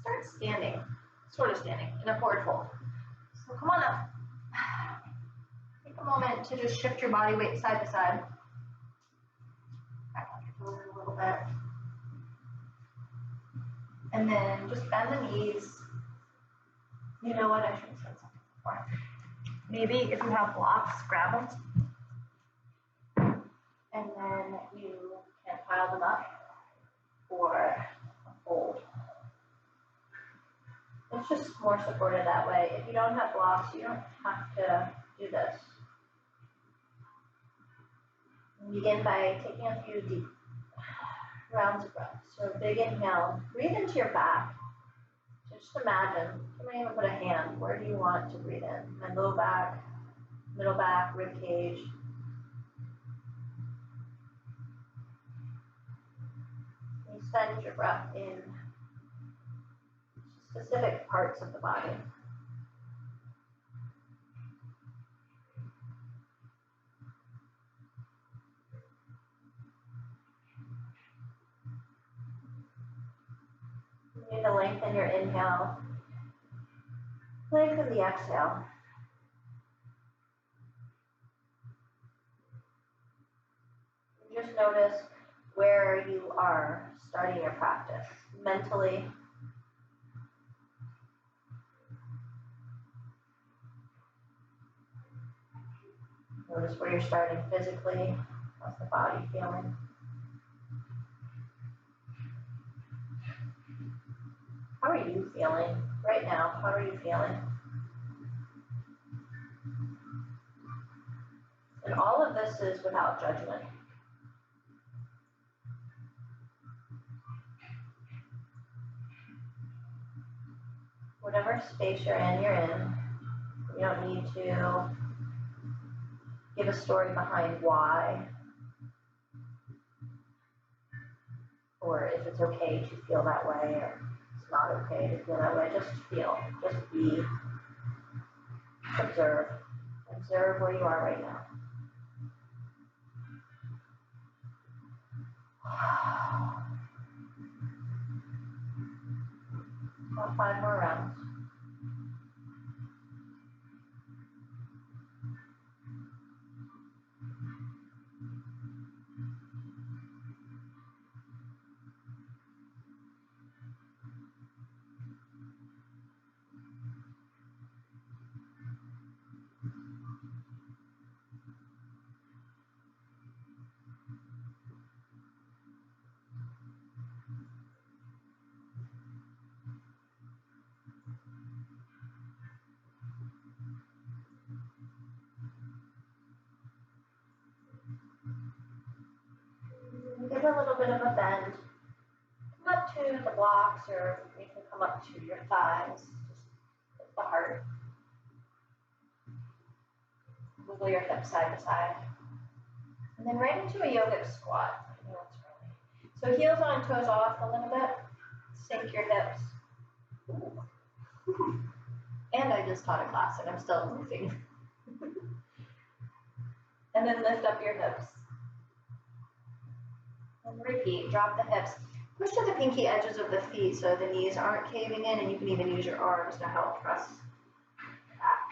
start standing, sort of standing, in a forward fold. So come on up. Take a moment to just shift your body weight side to side. Back up your toes a little bit. And then just bend the knees. You know what? I should have said something before. Maybe if you have blocks, grab them. And then you can pile them up for a fold. It's just more supported that way. If you don't have blocks, you don't have to do this. Begin by taking a few deep rounds of breath. So big inhale, breathe into your back. So just imagine, you might even put a hand, where do you want to breathe in? My low back, middle back, rib cage. You send your breath in specific parts of the body. You need to lengthen your inhale, lengthen the exhale. And just notice where you are starting your practice mentally. Notice where you're starting physically. How's the body feeling? How are you feeling right now? How are you feeling? And all of this is without judgment. Whatever space you're in, you're in. You don't need to give a story behind why, or if it's okay to feel that way, or it's not okay to feel that way. Just feel, just be, observe. Observe where you are right now. About 5 more rounds. Give a little bit of a bend. Come up to the blocks, or you can come up to your thighs, just lift the heart. Wiggle your hips side to side. And then right into a yogic squat. I know it's early. So heels on, toes off a little bit. Sink your hips. Ooh. And I just taught a class and I'm still moving. And then lift up your hips. And repeat, drop the hips. Push to the pinky edges of the feet so the knees aren't caving in, and you can even use your arms to help press back.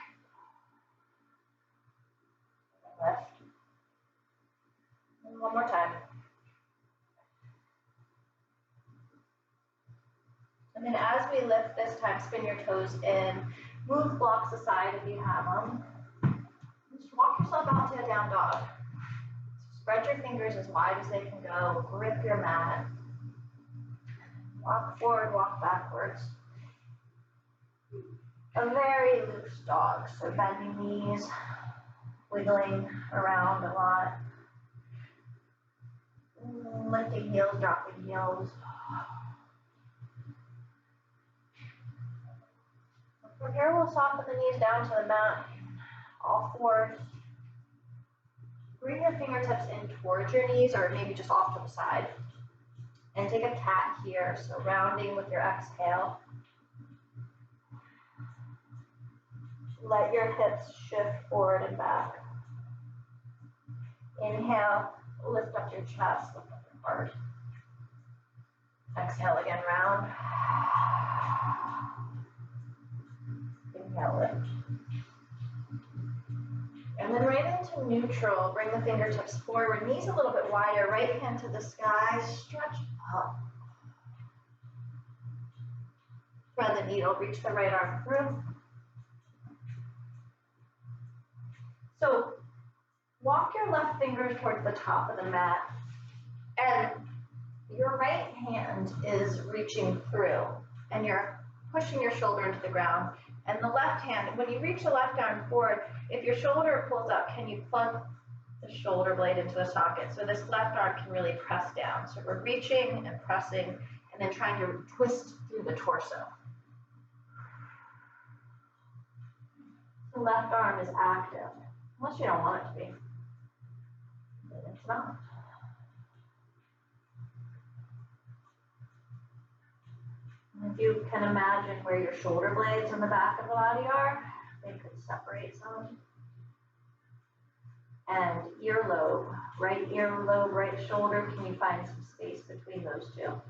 And lift. And one more time. And then as we lift this time, spin your toes in. Move blocks aside if you have them. Just walk yourself out to a down dog. Spread your fingers as wide as they can go. Grip your mat. Walk forward, walk backwards. A very loose dog, so bending knees, wiggling around a lot. Lifting heels, dropping heels. From here, we'll soften the knees down to the mat, all fours. Bring your fingertips in towards your knees, or maybe just off to the side. And take a cat here, so rounding with your exhale. Let your hips shift forward and back. Inhale, lift up your chest, lift up your heart. Exhale again, round. Inhale, lift. And then right into neutral, bring the fingertips forward, knees a little bit wider, right hand to the sky, stretch up. Thread the needle, reach the right arm through. So walk your left fingers towards the top of the mat, and your right hand is reaching through, and you're pushing your shoulder into the ground. And the left hand, when you reach the left arm forward, if your shoulder pulls up, can you plug the shoulder blade into the socket? So this left arm can really press down. So we're reaching and pressing, and then trying to twist through the torso. The left arm is active, unless you don't want it to be. Then it's not. If you can imagine where your shoulder blades in the back of the body are, they could separate some. And earlobe, right shoulder, can you find some space between those two?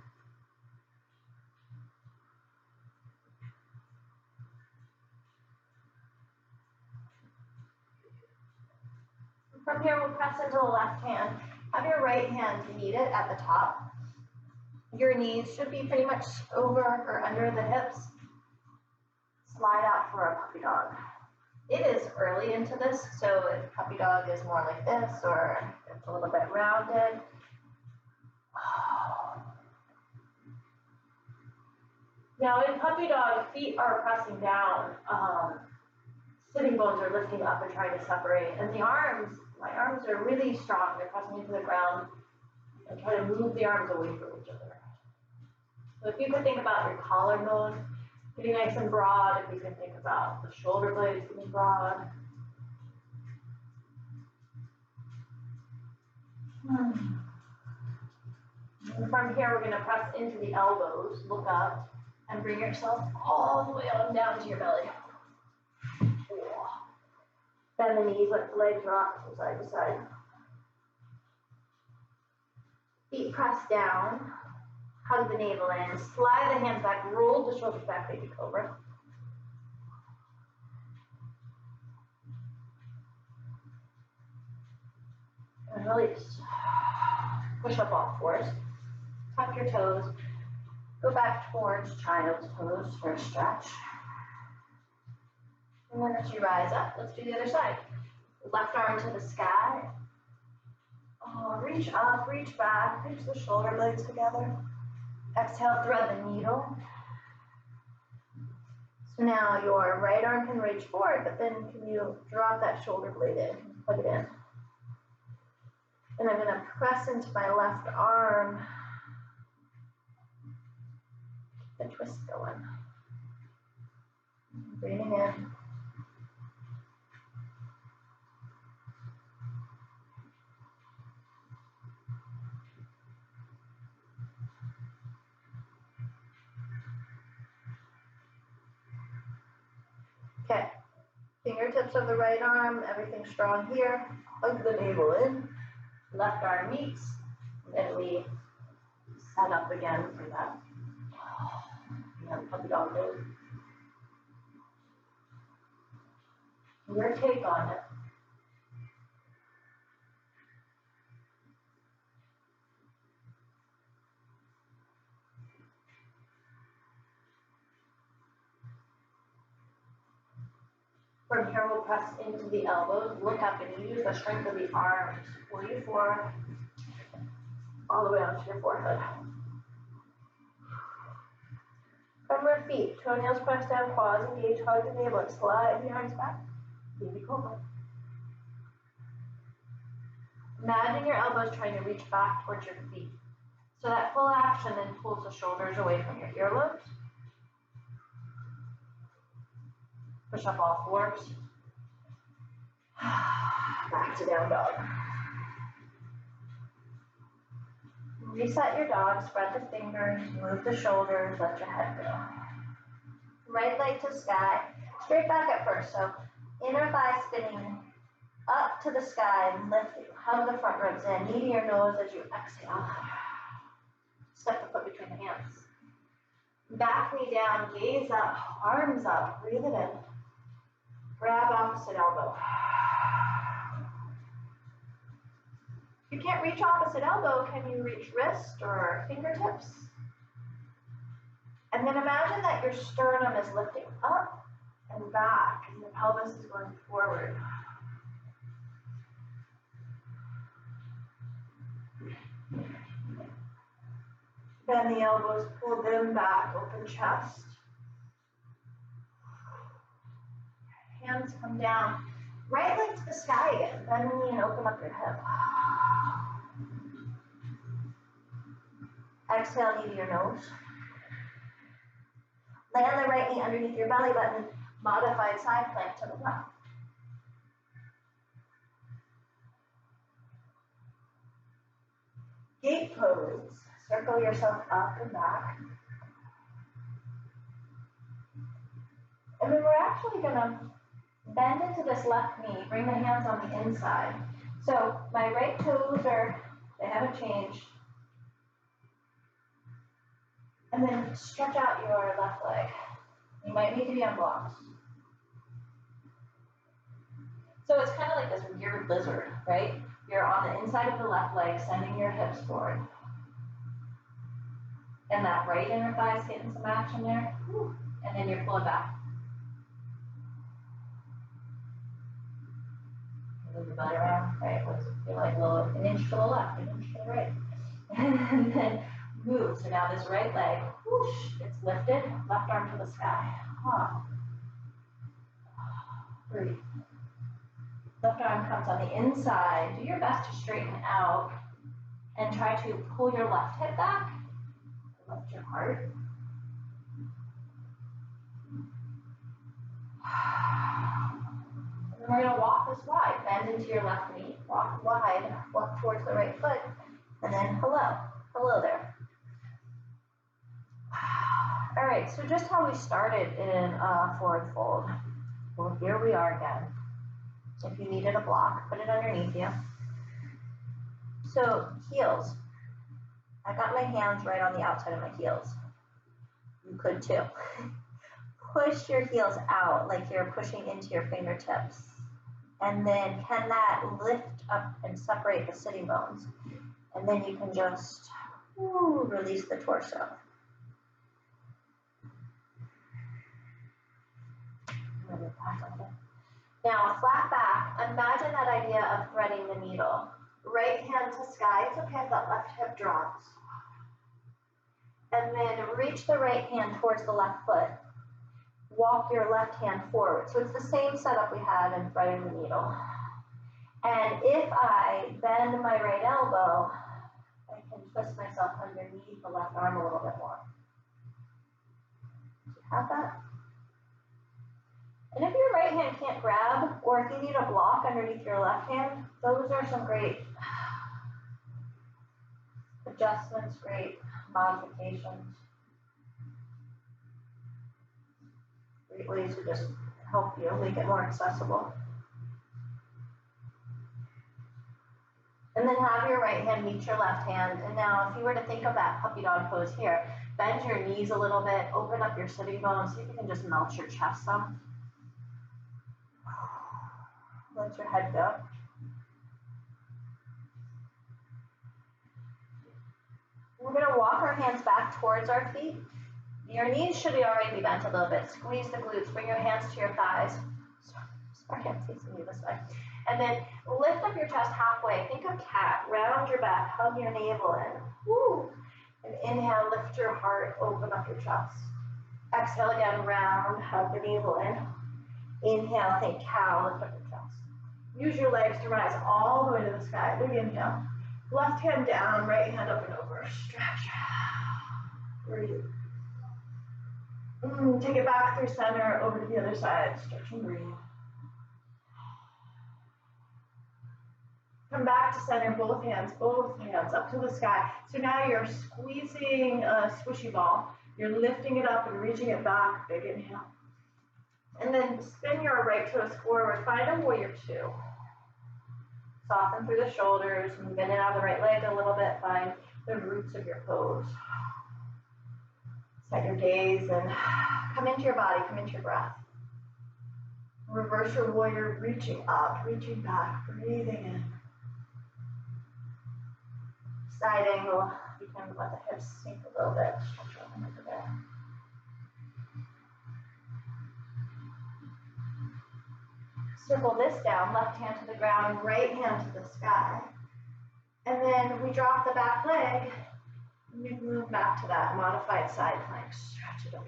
From here, we'll press into the left hand. Have your right hand meet it at the top. Your knees should be pretty much over or under the hips. Slide out for a puppy dog. It is early into this, so if puppy dog is more like this or it's a little bit rounded. Now in puppy dog, feet are pressing down. Sitting bones are lifting up and trying to separate. And the arms, my arms are really strong. They're pressing into the ground and try to move the arms away from each other. So if you could think about your collarbone getting nice and broad, if you can think about the shoulder blades getting broad. And from here, we're going to press into the elbows, look up, and bring yourself all the way on down to your belly. Bend the knees, let the legs rock from side to side. Feet press down, hug the navel in, slide the hands back, roll the shoulders back, baby cobra. And release. Push up all fours. Tuck your toes. Go back towards child's pose for a stretch. And then as you rise up, let's do the other side. Left arm to the sky. Oh, reach up, reach back, reach the shoulder blades together. Exhale, thread the needle. So now your right arm can reach forward, but then can you drop that shoulder blade in, plug it in. And I'm gonna press into my left arm. Keep the twist going. Breathing in. Okay, fingertips of the right arm, everything strong here. Hug the navel in, left arm meets, then we set up again for that. And puppy dog pose. Your take on it. From here, we'll press into the elbows, look up and use the strength of the arms to pull you forward, all the way onto your forehead. From your feet, toenails press down, paws engage, hug the navel, and slide the arms back. Baby cobra. Imagine your elbows trying to reach back towards your feet. So that full action then pulls the shoulders away from your earlobes. Push up all fours. Back to down dog. Reset your dog, spread the fingers, move the shoulders, let your head go. Right leg to sky, straight back at first. So inner thigh spinning up to the sky, lifting, hug the front ribs in, knee to your nose as you exhale. Step the foot between the hands. Back knee down, gaze up, arms up, breathe it in. Grab opposite elbow. If you can't reach opposite elbow, can you reach wrist or fingertips? And then imagine that your sternum is lifting up and back and your pelvis is going forward. Bend the elbows, pull them back, open chest. Hands come down. Right leg to the sky again. Bend the knee and open up your hip. Exhale, knee to your nose. Land the right knee underneath your belly button. Modified side plank to the left. Gate pose. Circle yourself up and back. And then we're actually going to bend into this left knee. Bring the hands on the inside. So my right toes they haven't changed. And then stretch out your left leg. You might need to be on blocks. So it's kind of like this weird lizard, right? You're on the inside of the left leg, sending your hips forward. And that right inner thigh's getting some action there. And then you're pulling back. Move your belly around, right? What does it feel like? An inch to the left, an inch to the right. And then move. So now this right leg, whoosh, it's lifted, left arm to the sky. Breathe. Left arm comes on the inside. Do your best to straighten out and try to pull your left hip back. Lift your heart. And then we're going to walk this wide. Bend into your left knee. Walk wide. Walk towards the right foot. And then hello. Hello there. All right, so just how we started in forward fold. Well, here we are again. If you needed a block, put it underneath you. So heels. I got my hands right on the outside of my heels. You could too. Push your heels out like you're pushing into your fingertips. And then can that lift up and separate the sitting bones? And then you can just release the torso. Now, a flat back, imagine that idea of threading the needle. Right hand to sky, it's okay if that left hip drops. And then reach the right hand towards the left foot. Walk your left hand forward. So it's the same setup we had in threading the needle. And if I bend my right elbow, I can twist myself underneath the left arm a little bit more. Do you have that? And if your right hand can't grab, or if you need a block underneath your left hand, those are some great adjustments, great modifications. Great ways to just help you make it more accessible. And then have your right hand meet your left hand. And now if you were to think of that puppy dog pose here, bend your knees a little bit, open up your sitting bones, see if you can just melt your chest some. Let your head go. We're going to walk our hands back towards our feet. Your knees should already be bent a little bit. Squeeze the glutes. Bring your hands to your thighs. Sorry, I'm facing you this way. And then lift up your chest halfway. Think of cat. Round your back. Hug your navel in. Woo. And inhale. Lift your heart. Open up your chest. Exhale again. Round. Hug the navel in. Inhale. Think cow. Lift up your chest. Use your legs to rise all the way to the sky. Big inhale. Left hand down. Right hand up and over. Stretch. Breathe. Take it back through center, over to the other side. Stretch and breathe. Come back to center, both hands up to the sky. So now you're squeezing a squishy ball. You're lifting it up and reaching it back. Big inhale. And then spin your right toes forward. Find a warrior two. Soften through the shoulders. Move in and out of the right leg a little bit. Find the roots of your pose. Set your gaze and come into your body, come into your breath. Reverse your warrior, reaching up, reaching back, breathing in. Side angle, you can let the hips sink a little bit, stretch out over there. Circle this down, left hand to the ground, right hand to the sky. And then we drop the back leg, and we move back to that modified side plank, stretch it over.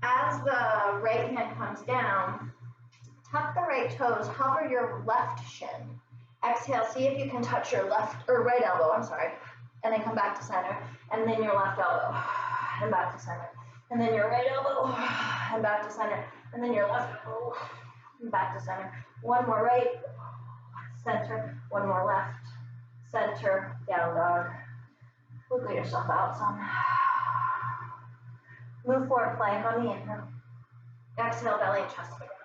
As the right hand comes down, tuck the right toes, hover your left shin. Exhale, see if you can touch your left or right elbow, and then come back to center, and then your left elbow, and back to center, and then your right elbow, and back to center, and then your left elbow, and back to center. One more right, center, one more left, center, down dog. Wiggle yourself out some. Move forward, plank on the inhale. Exhale, belly and chest to the ground.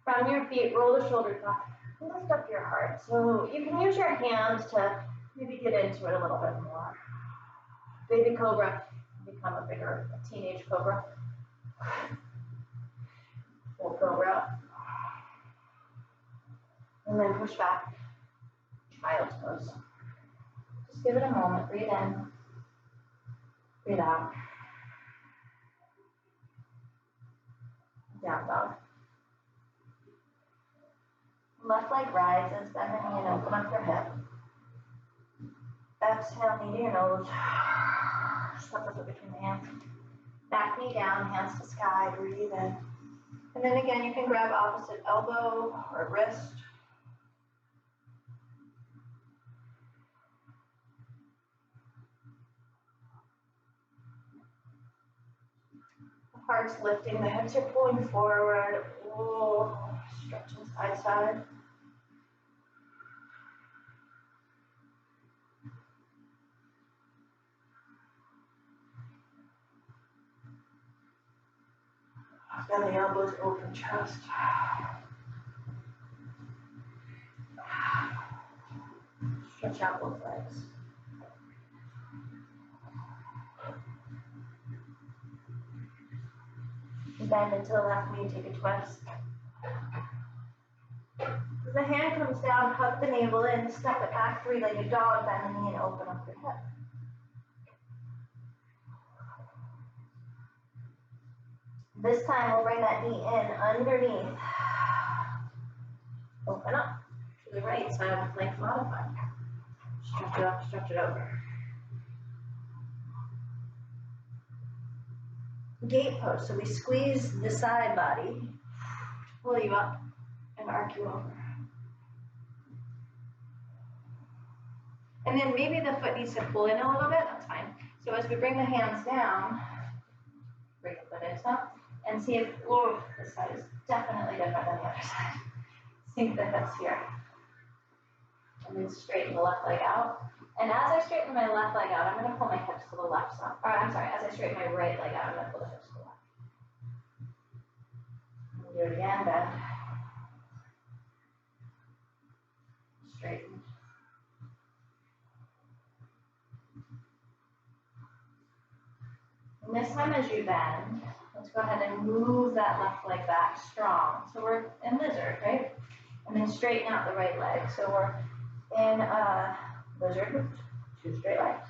From your feet, roll the shoulders up. Lift up your heart. So you can use your hands to maybe get into it a little bit more. Baby cobra, become a teenage cobra. Full cobra. And then push back. Child's pose. Just give it a moment. Breathe in. Breathe out. Down dog. Left leg rises, bend the knee and open up your hip. Exhale, knee to your nose. Step the foot between the hands. Back knee down, hands to sky, breathe in. And then again, you can grab opposite elbow or wrist. Heart's lifting, the hips are pulling forward. Oh, stretching side to side. Bend the elbows, open chest. Stretch out both legs. Bend into the left knee, take a twist. As the hand comes down, hug the navel in, step it back, three-legged dog, bend the knee and open up your hip. This time we'll bring that knee in underneath. Open up to the right side of the plank modified. Stretch it up, stretch it over. Gate pose, so we squeeze the side body to pull you up and arc you over. And then maybe the foot needs to pull in a little bit, that's fine. So as we bring the hands down, bring the foot in up, and see if, oh, this side is definitely different than the other side. Sink the hips here. And then straighten the left leg out. And as I straighten my left leg out, I'm going to pull my hips to the left side. Or I'm sorry, as I straighten my right leg out, I'm going to pull the hips to the left. And do it again, bend. Straighten. And this time as you bend, let's go ahead and move that left leg back strong. So we're in lizard, right? And then straighten out the right leg. So we're in lizard with two straight legs.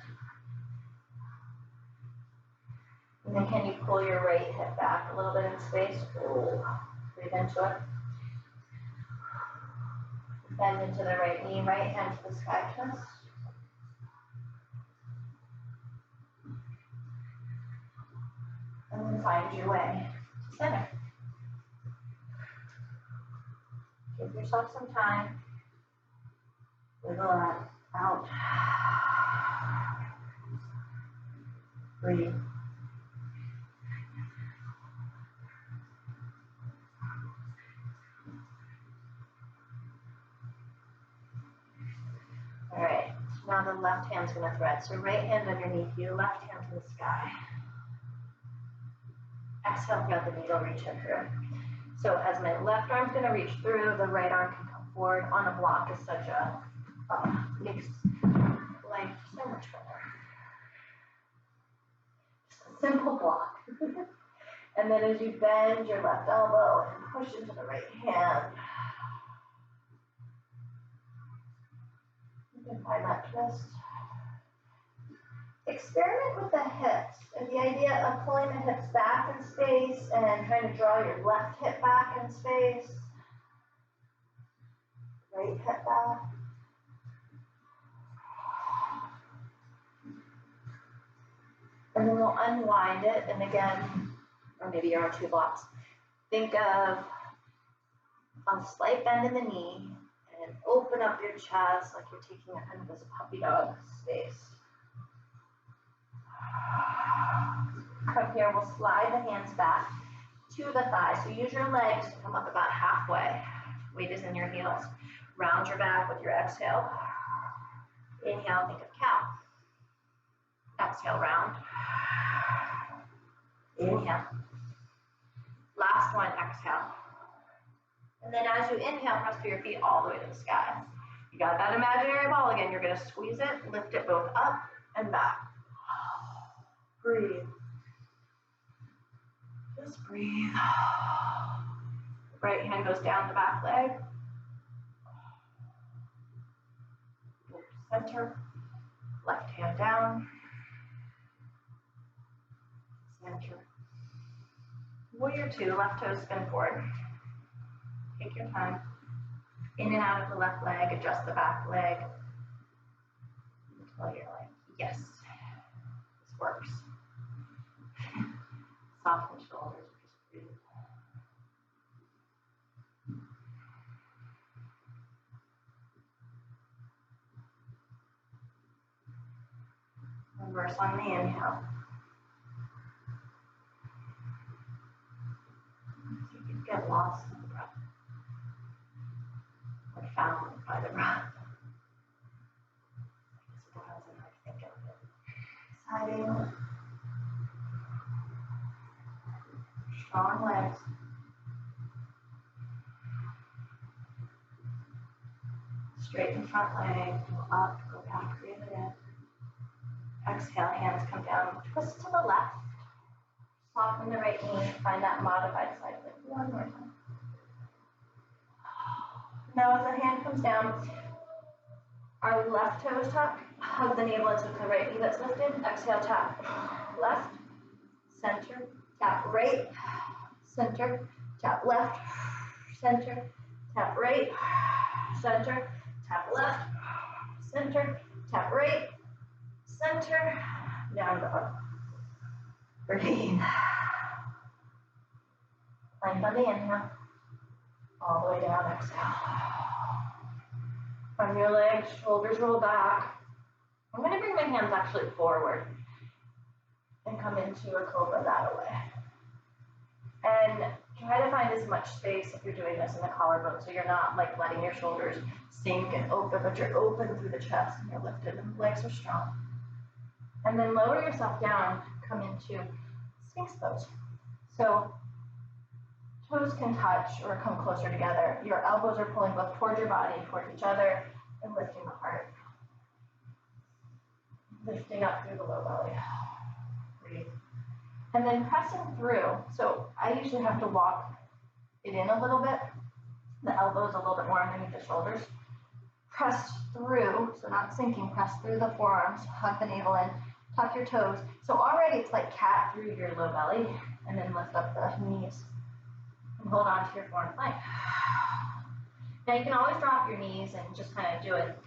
And then can you pull your right hip back a little bit in space? Oh, breathe into it. Bend into the right knee, right hand to the sky twist. And then find your way to center. Give yourself some time. Wiggle that out. Breathe. All right, so now the left hand's gonna thread. So right hand underneath you, left hand to the sky. Exhale, thread the needle, reach it through. So as my left arm's gonna reach through, the right arm can come forward. On a block is such a Makes life so much better. Just a simple block. And then as you bend your left elbow and push into the right hand, you can find that twist. Experiment with the hips. And the idea of pulling the hips back in space and trying to draw your left hip back in space. Right hip back. And then we'll unwind it. And again, or maybe you're on two blocks. Think of a slight bend in the knee and open up your chest like you're taking a kind of this puppy dog space. From here, we'll slide the hands back to the thighs. So use your legs to come up about halfway. Weight is in your heels. Round your back with your exhale. Inhale, think of cow. Exhale, round. Inhale. Last one, exhale. And then as you inhale, press through your feet all the way to the sky. You got that imaginary ball again. You're going to squeeze it, lift it both up and back. Breathe. Just breathe. Right hand goes down the back leg. Center. Left hand down. Center. Warrior two, left toe spin forward. Take your time. In and out of the left leg, adjust the back leg. Until you're like, yes, this works. Soften shoulders, just breathe. Reverse on the inhale. So you can get lost in the breath. Or found by the breath. It depends on how you think of it. Siding. Strong legs. Straighten front leg, go up, go back, breathe it in. Exhale, hands come down, twist to the left. Soften the right knee, find that modified side lift. One more time. Now as the hand comes down, our left toe is tucked, hug the navel into the right knee that's lifted. Exhale, tap left, center, tap right, center, tap left, center, tap right, center, tap left, center, tap right, center, down dog. Breathe. Length on the inhale, all the way down, exhale. From your legs, shoulders roll back. I'm going to bring my hands actually forward and come into a cobra that way. And try to find as much space if you're doing this in the collarbone, so you're not like letting your shoulders sink and open, but you're open through the chest and you're lifted and the legs are strong. And then lower yourself down, come into Sphinx pose. So toes can touch or come closer together. Your elbows are pulling both towards your body, towards each other, and lifting the heart. Lifting up through the low belly. Breathe. And then pressing through. So I usually have to walk it in a little bit. The elbows a little bit more underneath the shoulders. Press through, so not sinking, press through the forearms, hug the navel in, tuck your toes. So already it's like cat through your low belly, and then lift up the knees. And hold on to your forearm plank. Now you can always drop your knees and just kind of do it.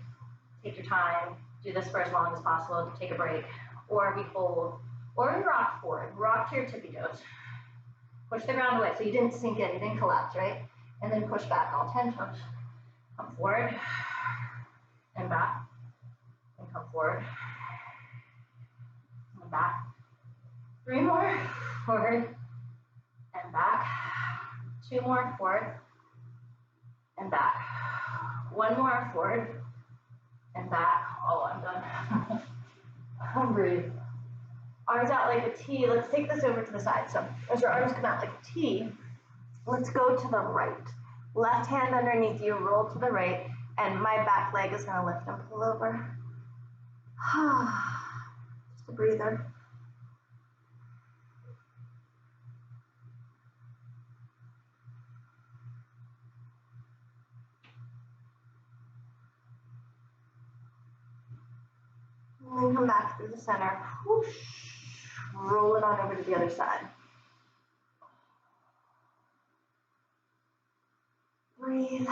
Take your time, do this for as long as possible, take a break, or we hold, or we rock forward, rock to your tippy toes. Push the ground away, so you didn't sink in, you didn't collapse, right? And then push back all 10 toes. Come forward, and back, and come forward, and back. 3 more, forward, and back. 2 more, forward, and back. 1 more, forward, and back. Oh, I'm done. Breathe. Arms out like a T. Let's take this over to the side. So as your arms come out like a T, let's go to the right. Left hand underneath you, roll to the right. And my back leg is gonna lift and pull over. Just a breather. And then come back through the center. Whoosh. Roll it on over to the other side. Breathe.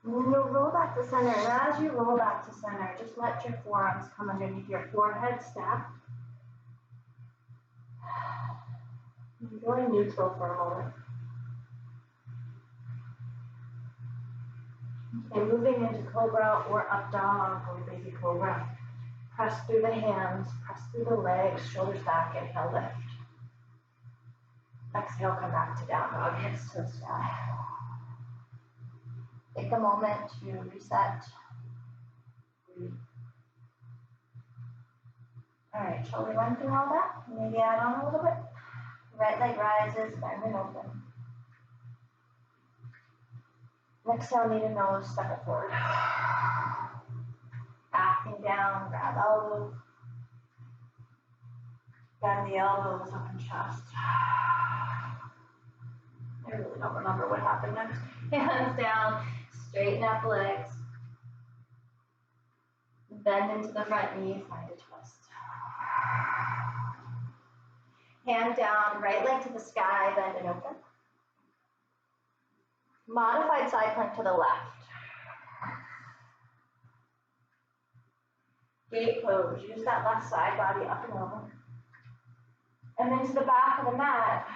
And you'll roll back to center, and as you roll back to center, just let your forearms come underneath your forehead, stacked. Enjoy neutral for a moment. Okay, moving into cobra or up dog or baby cobra. Press through the hands, press through the legs, shoulders back, inhale, lift. Exhale, come back to down dog, hips to the sky. Take a moment to reset. Breathe. All right, shall we run through all that? Maybe add on a little bit. Right leg rises, bend and open. Exhale, knee to nose, step it forward. Backing down, grab elbows. Bend the elbows, open chest. I really don't remember what happened next. Hands down, straighten up legs. Bend into the front knee, find a twist. Hand down, right leg to the sky, bend and open. Modified side plank to the left. Gate pose, use that left side body up and over. And then to the back of the mat,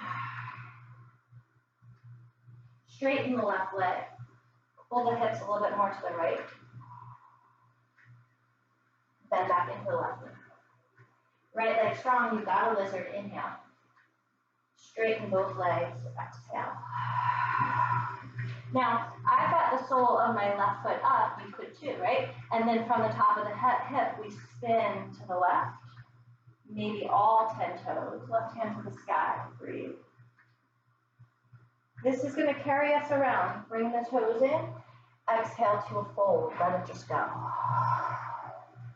straighten the left leg. Pull the hips a little bit more to the right. Bend back into the left knee. Right leg strong, you've got a lizard, inhale. Straighten both legs, exhale. Now, I've got the sole of my left foot up, you could too, right? And then from the top of the hip, we spin to the left. Maybe all 10 toes, left hand to the sky, breathe. This is gonna carry us around. Bring the toes in, exhale to a fold, let it just go.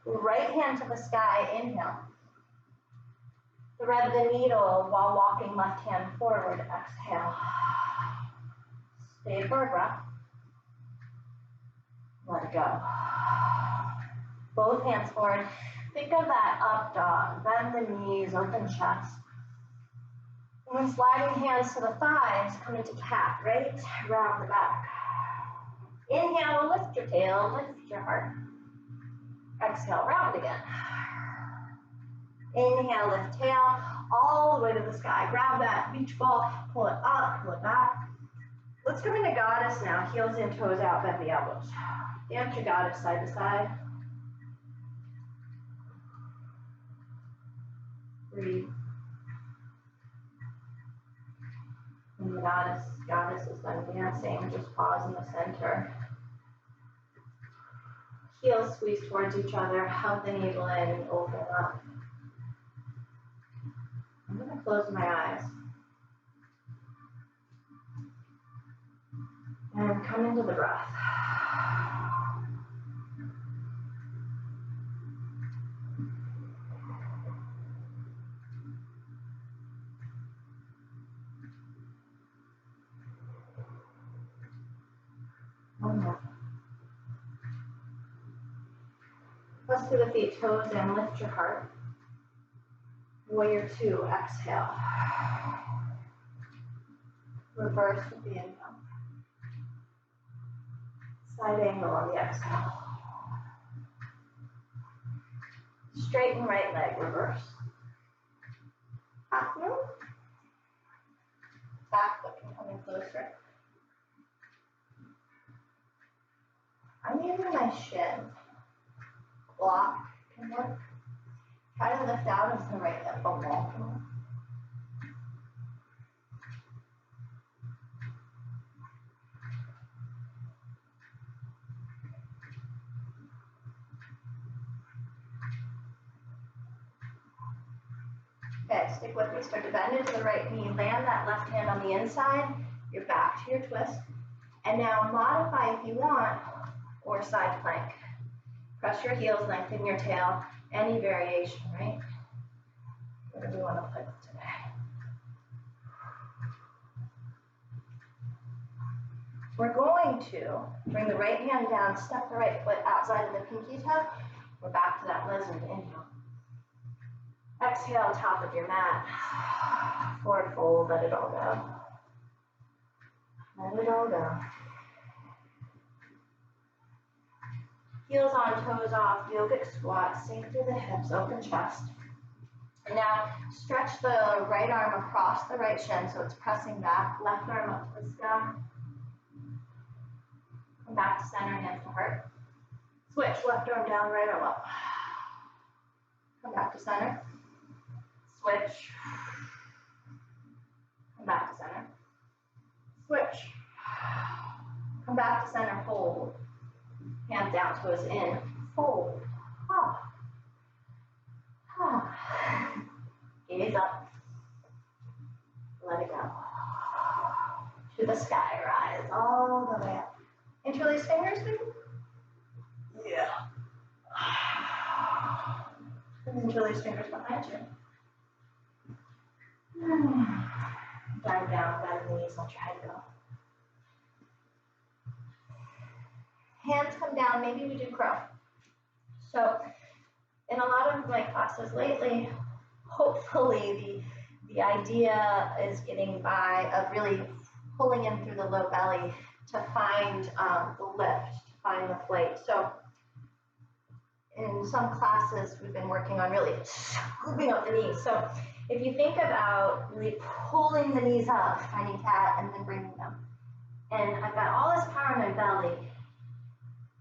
Right hand to the sky, inhale. Thread the needle while walking left hand forward, exhale. Stay for a breath. Let it go. Both hands forward. Think of that up dog. Bend the knees, open chest. And then sliding hands to the thighs, come into cat, right? Round the back. Inhale, lift your tail, lift your heart. Exhale, round again. Inhale, lift tail, all the way to the sky. Grab that beach ball, pull it up, pull it back. Let's come into goddess now. Heels in, toes out, bend the elbows. Dance your goddess side to side. Breathe. And the goddess is done dancing. Just pause in the center. Heels squeeze towards each other. Hug the navel in and open up. I'm going to close my eyes. And come into the breath. One more. Press through the feet, toes in, lift your heart. Warrior two, exhale. Reverse with the inhale. Side angle on the exhale. Straighten right leg, reverse. Half move. Back foot can come in closer. I'm using my shin. Block can work. Try to lift out as the right hip will walk. Okay, stick with me. Start to bend into the right knee. Land that left hand on the inside. You're back to your twist. And now modify if you want, or side plank. Press your heels, lengthen your tail. Any variation, right? Whatever we want to play with today. We're going to bring the right hand down, step the right foot outside of the pinky toe. We're back to that lizard. Inhale. Exhale, top of your mat. Forward fold, let it all go. Let it all go. Heels on, toes off, yogic squat, sink through the hips, open chest. And now stretch the right arm across the right shin so it's pressing back. Left arm up to the sky. Come back to center, hands to heart. Switch, left arm down, right arm up. Come back to center. Switch. Come back to center. Switch. Come back to center, fold. Hands down, toes in, fold. Ah. Ah. Gaze up. Let it go. To the sky, rise all the way up. Interlace fingers, maybe? Yeah. And interlace fingers behind you. Dive down, bend the knees, I'll try to go. Hands come down, maybe we do crow. So in a lot of my classes lately, hopefully the idea is getting by of really pulling in through the low belly to find the lift, to find the flight. So in some classes, we've been working on really scooping up the knees. So if you think about really pulling the knees up, finding cat, and then bringing them. And I've got all this power in my belly,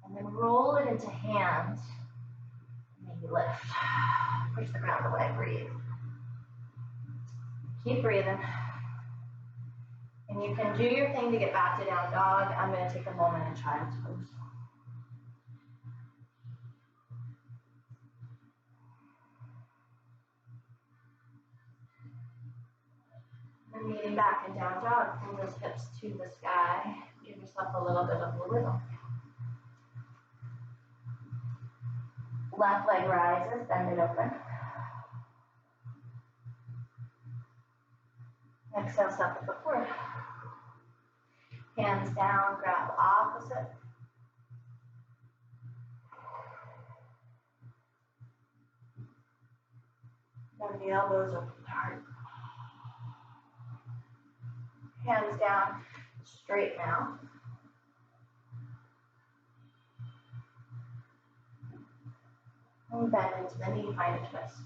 and then roll it into hands, maybe lift. Push the ground away, breathe. Keep breathing. And you can do your thing to get back to down dog. I'm going to take a moment and child's pose. And leaning back in down dog, bring those hips to the sky. Give yourself a little bit of a wiggle. Left leg rises, bend it open. Exhale, step the foot forward. Hands down, grab opposite. Bend the elbows, open the heart. Hands down, straight now. And bend into the knee, find a twist.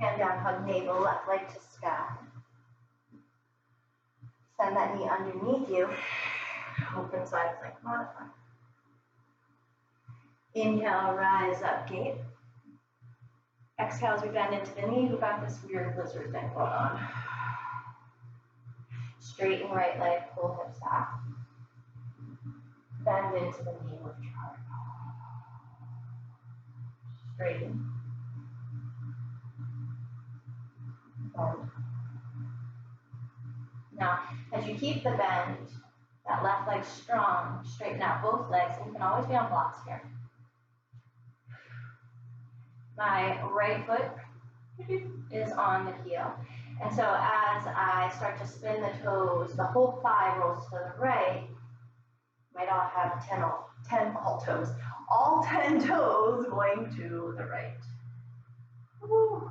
Hand down, hug navel, left leg to sky. Send that knee underneath you. Open side plank, modify. Inhale, rise up, gate. Exhale as we bend into the knee. We've got this weird lizard thing going on. Straighten right leg, pull hips back. Bend into the knee, lift your heart. Straighten. Bend. Now, as you keep the bend, that left leg strong, straighten out both legs, and you can always be on blocks here. My right foot is on the heel. And so as I start to spin the toes, the whole thigh rolls to the right. Might all have 10 toes. All 10 toes going to the right. Woo.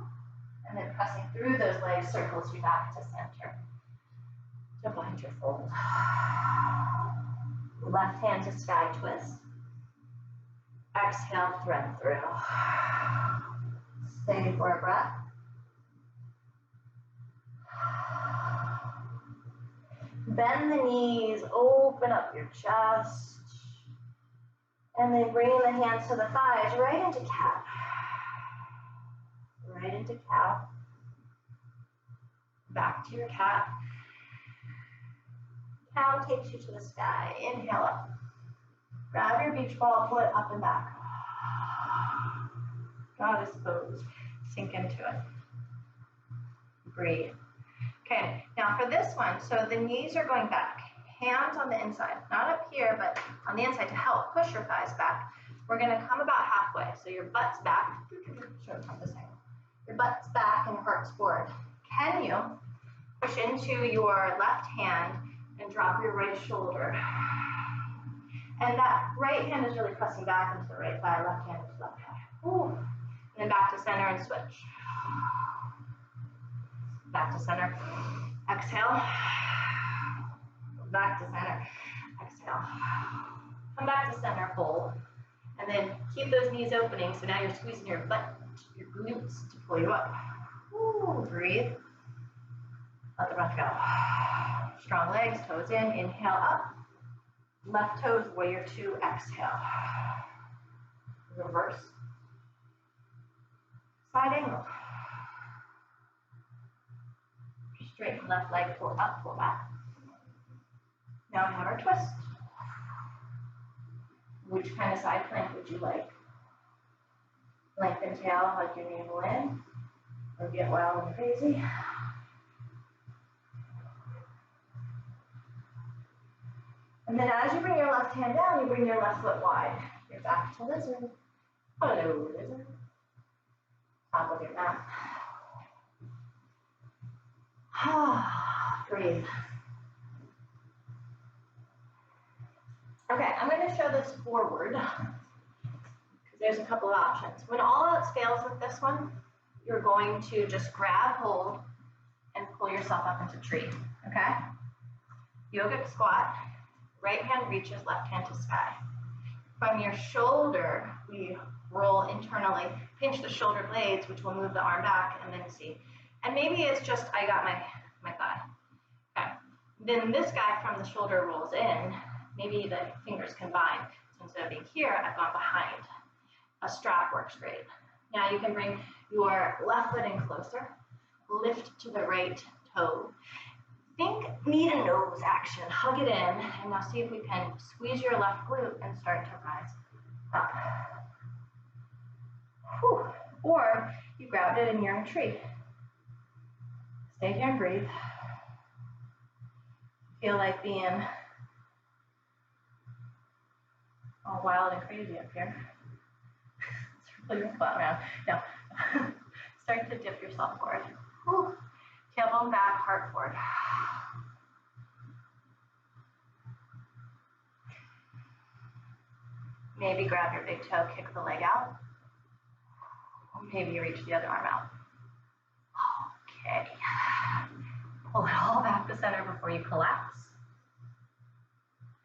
And then pressing through those legs circles you back to center. To find your fold. Left hand to sky twist. Exhale, thread through. Stay for a breath. Bend the knees, open up your chest. And then bring the hands to the thighs, right into cat. Right into cow. Back to your cat. Cow takes you to the sky. Inhale up. Grab your beach ball, pull it up and back. Goddess pose. Sink into it. Breathe. Okay, now for this one, so the knees are going back, hands on the inside, not up here, but on the inside to help push your thighs back. We're gonna come about halfway, so your butt's back, show it from this angle. Your butt's back and your heart's forward. Can you push into your left hand and drop your right shoulder? And that right hand is really pressing back into the right thigh, left hand into left thigh. Ooh. And then back to center and switch. Back to center, exhale. Back to center, exhale. Come back to center, hold. And then keep those knees opening, so now you're squeezing your butt, your glutes to pull you up. Ooh, breathe. Let the breath go. Strong legs, toes in, inhale up. Left toes, warrior two, exhale. Reverse. Side angle. Straighten left leg, pull up, pull back. Now we have our twist. Which kind of side plank would you like? Lengthen tail, hug your navel in, or get wild and crazy. And then as you bring your left hand down, you bring your left foot wide. You're back to lizard. Hello, lizard. Top of your mat. Breathe. Okay, I'm going to show this forward because there's a couple of options. When all else fails with this one, you're going to just grab hold and pull yourself up into tree, okay? Yogic squat, right hand reaches, left hand to sky. From your shoulder, we roll internally, pinch the shoulder blades, which will move the arm back, and then see. And maybe it's just, I got my thigh. Okay. Then this guy from the shoulder rolls in. Maybe the fingers combine. So instead of being here, I've gone behind. A strap works great. Now you can bring your left foot in closer. Lift to the right toe. Think knee to nose action. Hug it in. And now see if we can squeeze your left glute and start to rise up. Whew. Or you grabbed it and you're in a tree. Stay here and breathe. Feel like being all wild and crazy up here. Circle your butt around. Now, start to dip yourself forward. Whew. Tailbone back, heart forward. Maybe grab your big toe, kick the leg out. Maybe you reach the other arm out. Okay. Pull it all back to center before you collapse.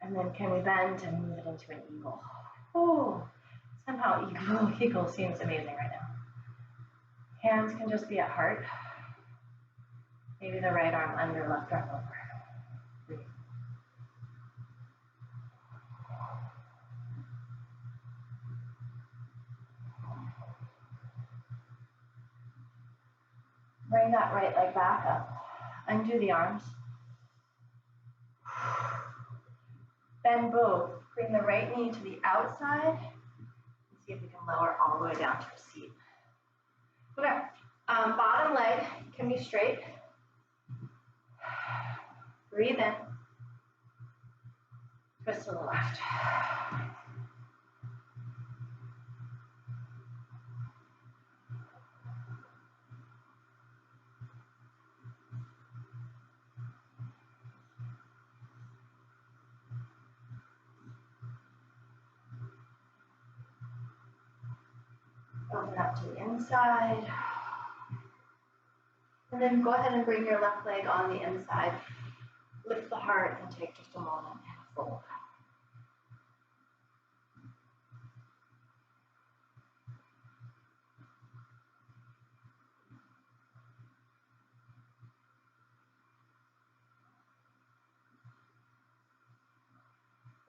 And then can we bend and move it into an eagle? Oh, somehow eagle seems amazing right now. Hands can just be at heart. Maybe the right arm under, left arm over. Breathe. Bring that right leg back up. Undo the arms. Bend both. Bring the right knee to the outside. And see if we can lower all the way down to a seat. Okay. Bottom leg can be straight. Breathe in. Twist to the left. Open up to the inside. And then go ahead and bring your left leg on the inside. Lift the heart and take just a moment and a fold.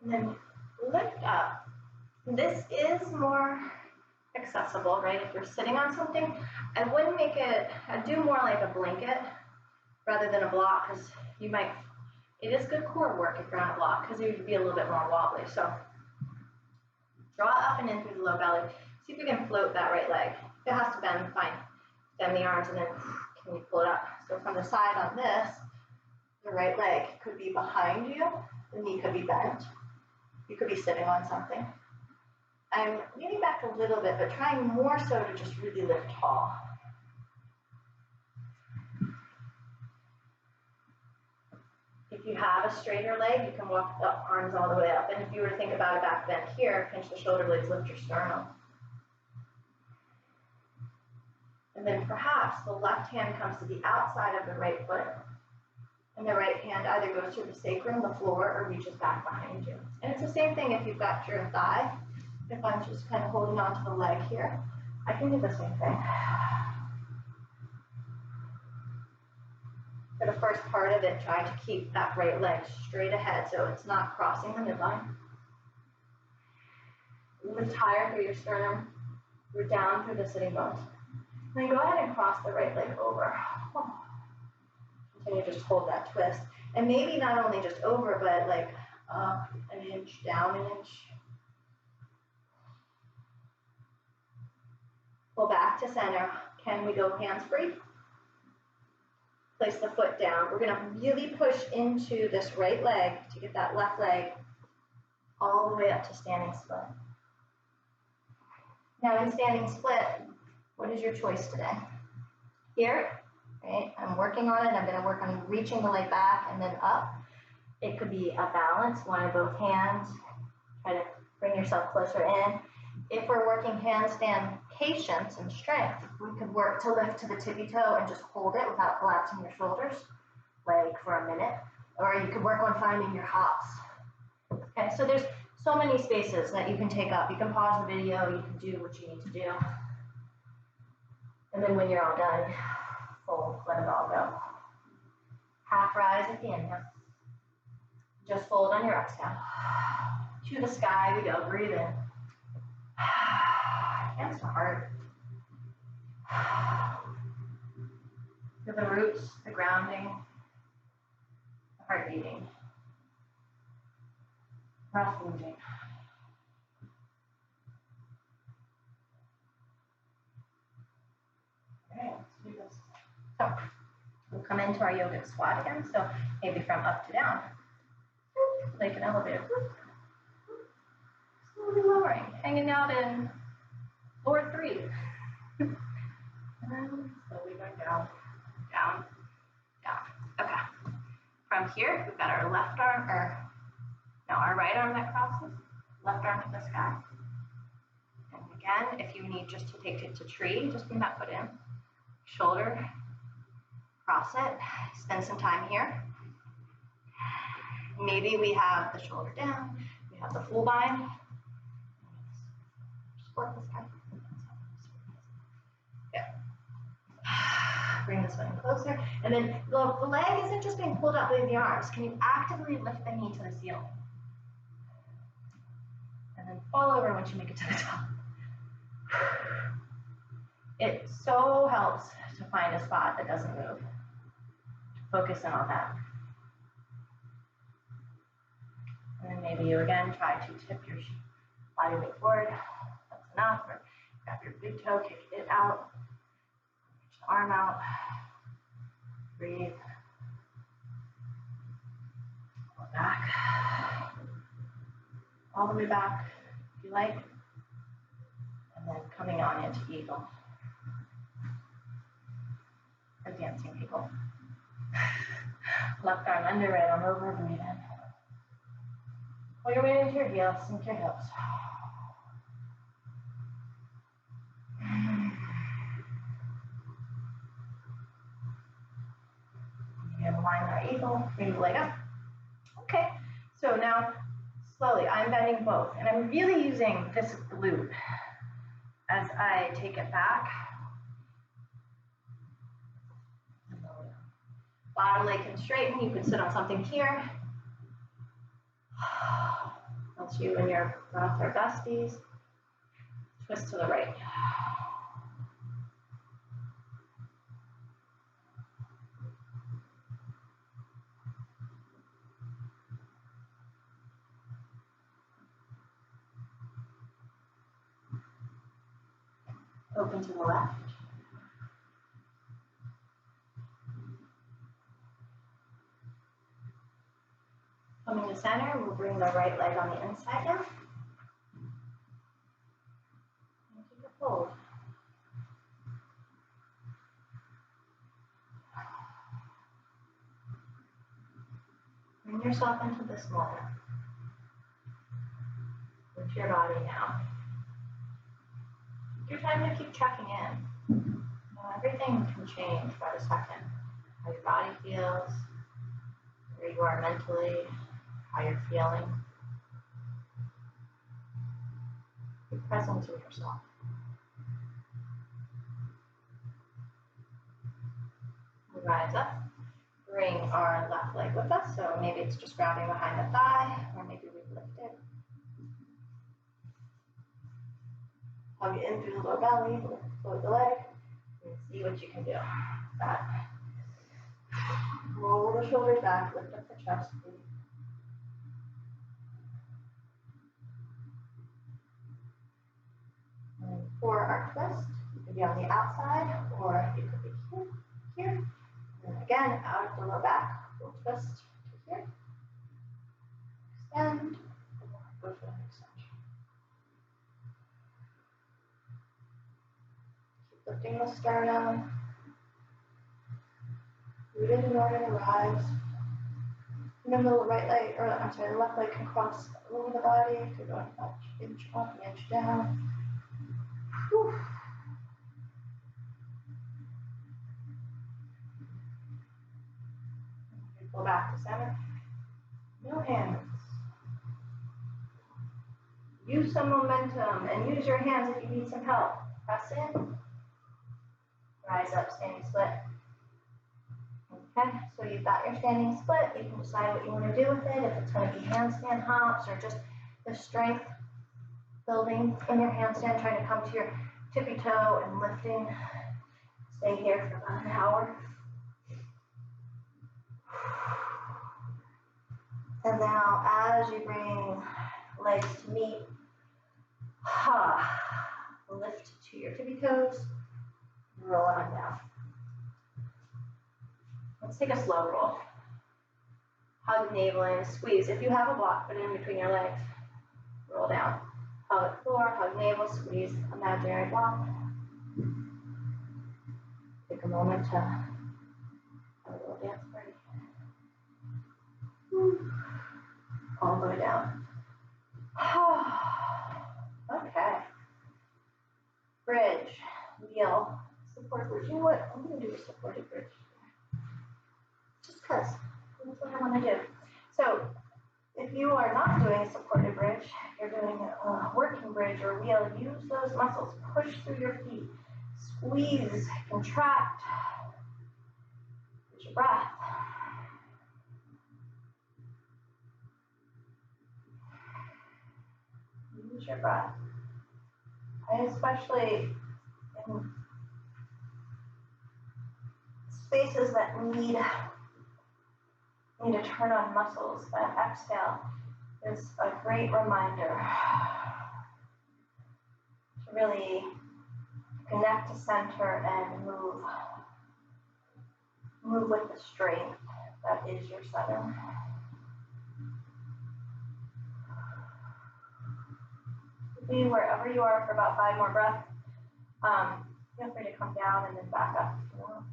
And then lift up. This is more accessible, right? If you're sitting on something, I wouldn't make it, I'd do more like a blanket rather than a block, because you might, it is good core work if you're on a block, because it would be a little bit more wobbly. So draw up and in through the low belly. See if we can float that right leg. If it has to bend, fine. Extend the arms and then can you pull it up? So from the side on this, the right leg could be behind you, the knee could be bent. You could be sitting on something. I'm leaning back a little bit, but trying more so to just really lift tall. If you have a straighter leg, you can walk the arms all the way up. And if you were to think about a back bend here, pinch the shoulder blades, lift your sternum. And then perhaps the left hand comes to the outside of the right foot, and the right hand either goes through the sacrum, the floor, or reaches back behind you. And it's the same thing if you've got your thigh. If I'm just kind of holding on to the leg here, I can do the same thing. For the first part of it, try to keep that right leg straight ahead so it's not crossing the midline. Lift higher through your sternum, root down through the sitting bones. Then go ahead and cross the right leg over. Continue to just hold that twist. And maybe not only just over, but like up an inch, down an inch. Pull back to center. Can we go hands free? Place the foot down. We're going to really push into this right leg to get that left leg all the way up to standing split. Now in standing split, what is your choice today? Here, right? I'm working on it. I'm going to work on reaching the leg back and then up. It could be a balance, one or both hands. Try to bring yourself closer in. If we're working handstand patience and strength, we could work to lift to the tippy toe and just hold it without collapsing your shoulders, like for a minute. Or you could work on finding your hops. Okay, so there's so many spaces that you can take up. You can pause the video, you can do what you need to do. And then when you're all done, fold, let it all go. Half rise at the inhale. Just fold on your exhale. To the sky we go, breathe in. Hands to heart. Feel the roots, the grounding, the heart beating. Breath moving. Okay, let's do this. So we'll come into our yogic squat again. So maybe from up to down, like an elevator. Slowly lowering, hanging out in floor 3. And slowly going down, down, down. Okay. From here, we've got our left arm, our right arm that crosses, left arm to the sky. And again, if you need just to take it to tree, just bring that foot in. Shoulder, cross it, spend some time here. Maybe we have the shoulder down, we have the full bind. Split this guy. Yeah. Bring this one in closer. And then the leg isn't just being pulled up by the arms. Can you actively lift the knee to the ceiling? And then fall over once you make it to the top. It so helps to find a spot that doesn't move. Focus in on that. And then maybe you again try to tip your body weight forward. That's enough. Or grab your big toe, kick it out. Reach the arm out. Breathe. Go back. All the way back, if you like. And then coming on into eagle. Or dancing eagle. Left arm under, right arm over, breathe in. Pull your weight into your heels, sink your hips. You're going to line our eagle, bring the leg up. Okay, so now slowly I'm bending both, and I'm really using this glute as I take it back. Bottom leg can straighten, you can sit on something here. Once you and your breath are besties, twist to the right. Open to the left. center. We'll bring the right leg on the inside now. And keep it hold. Bring yourself into this moment. With your body now. Take your time to keep checking in. Everything can change by the second. How your body feels, where you are mentally, how you're feeling. Be present with yourself. We'll rise up. Bring our left leg with us. So maybe it's just grabbing behind the thigh, or maybe we lift it. Hug it in through the lower belly, float the leg, and see what you can do. That. Roll the shoulders back, lift up the chest. And for our twist, you could be on the outside, or you could be here. And again, out of the low back, we'll twist to here. Extend, go for an extension. Keep lifting the sternum. Rooted in order to rise. Remember the right leg, or I'm sorry, the left leg can cross over the body. If you're going inch up and inch down. Whew. Pull back to center. No hands. Use some momentum and use your hands if you need some help. Press in. Rise up, standing split. Okay, so you've got your standing split. You can decide what you want to do with it. If it's going to be handstand hops or just the strength building in your handstand, trying to come to your tippy toe and lifting. Stay here for about an hour. And now as you bring legs to meet, lift to your tippy toes, roll on down. Let's take a slow roll. Hug navel in, squeeze. If you have a block, put it in between your legs. Roll down. Hug floor, hug navel, squeeze imaginary block. Take a moment to have a little dance party. All the way down. Okay. Bridge, wheel, support bridge. You know what? I'm going to do a supported bridge. Just because. That's what I want to do. So, if you are not doing a supported bridge, you're doing a working bridge or wheel, use those muscles. Push through your feet. Squeeze, contract. Use your breath. Use your breath. I especially in spaces that need to turn on muscles, that exhale is a great reminder to really connect to center and move with the strength that is your center. Be wherever you are for about 5 more breaths. Feel free to come down and then back up if you want.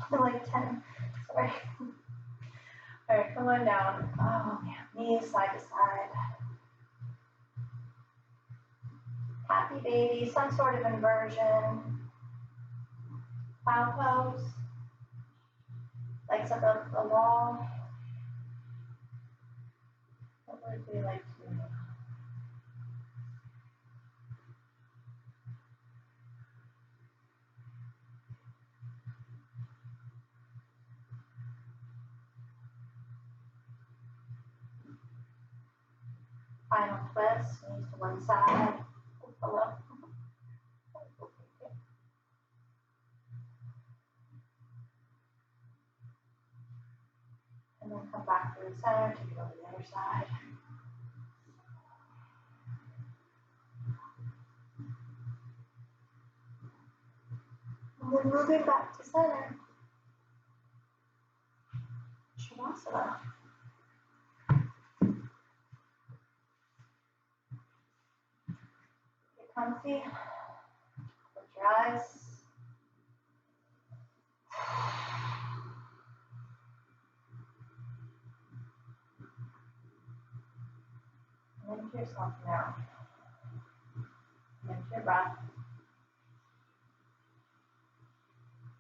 Probably like 10. Sorry. All right, come on down. Oh man, knees side to side. Happy baby, some sort of inversion. Cloud pose. Legs up the wall. What would we like to do? Final twist, knees to one side. Oh, hello. And then come back to the center, take it over the other side. And then moving back to center. Shavasana. Get comfy. Close your eyes. And into yourself now. Into your breath.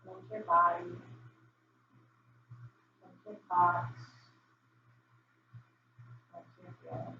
Into your body. Into your thoughts. Into your feelings.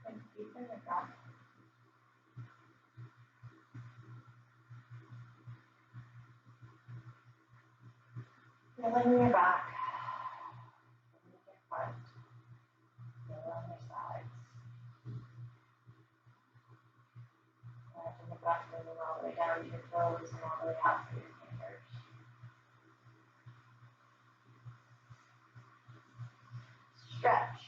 And deepen your breath. Feeling your back. Feeling your front. Feeling your sides. Imagine the breath moving all the way down to your toes and all the way out through your fingers. Stretch.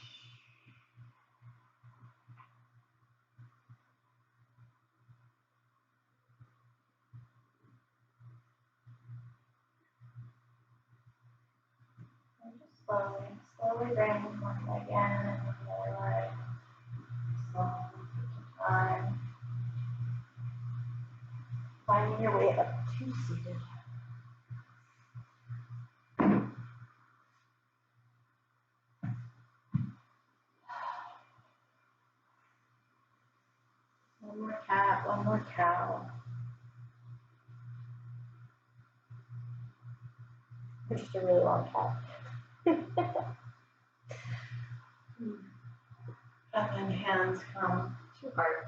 And just slowly bring one leg in and the other leg. Slowly take your time. Finding your way up to seated. One more cat, one more cow. You're just a really long cat. And then hands come to heart,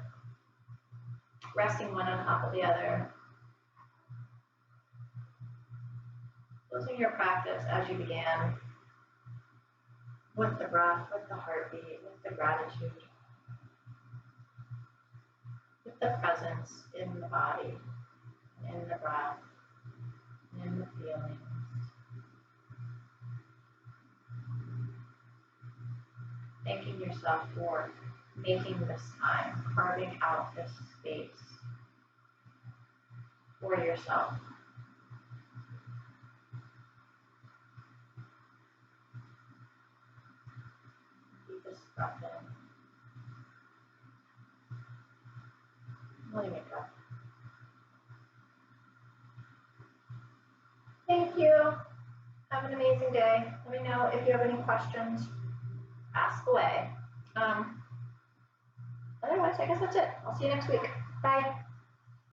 resting one on top of the other. Closing your practice as you began, with the breath, with the heartbeat, with the gratitude, with the presence in the body, in the breath, in the feelings. Thanking yourself for making this time, carving out this space for yourself. Deepest breath in. Letting it go. Thank you. Have an amazing day. Let me know if you have any questions. Ask away. Otherwise, I guess that's it. I'll see you next week. Bye.